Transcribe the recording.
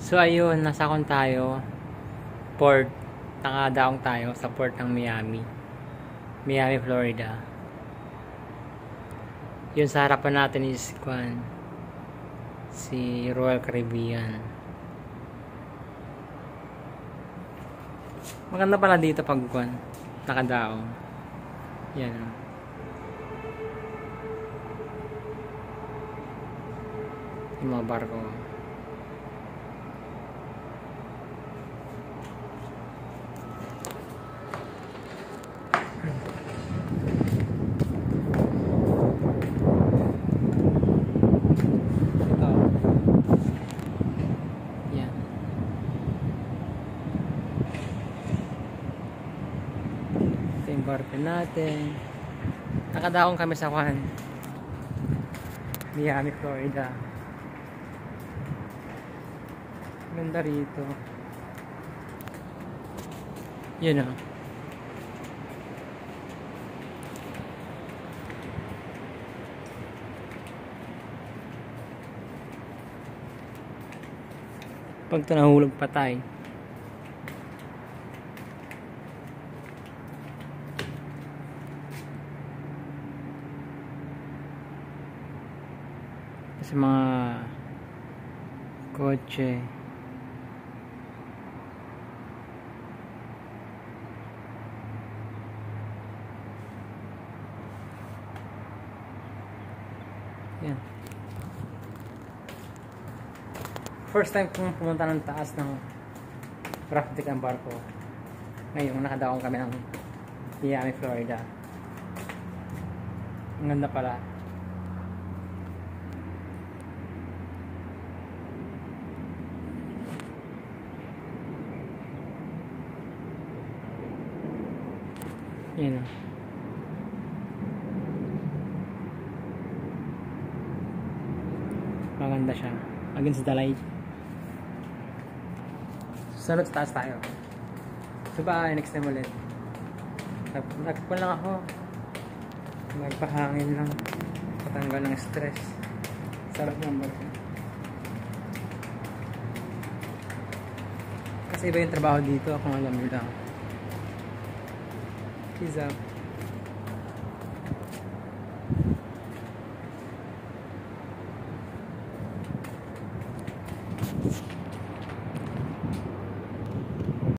So ayun, nasa kon tayo. Port. Nakadaong tayo sa port ng Miami. Miami, Florida. Yun sa harapan natin is si Royal Caribbean. Maganda pala dito pag nakadaong. Yan. Yung mga barko. Barko natin. Nakadaong kami sa Miami, Florida. Ganda rito. Yun o. Pag ito nahulog patay. Sa mga kotse. Yan. First time kong pumunta ng taas ng rafting ang barko. Ngayon, nakadaong kami ng Miami, Florida. Ang ganda pala. Yan o. Maganda siya. Against the light. Sunod sa taas tayo. So bye, next time ulit. Nagpapal lang ako. Magpahangin lang. Patanggal ng stress. Sarap ng barko. Kasi iba yung trabaho dito. Ako alam nyo lang. Peace out.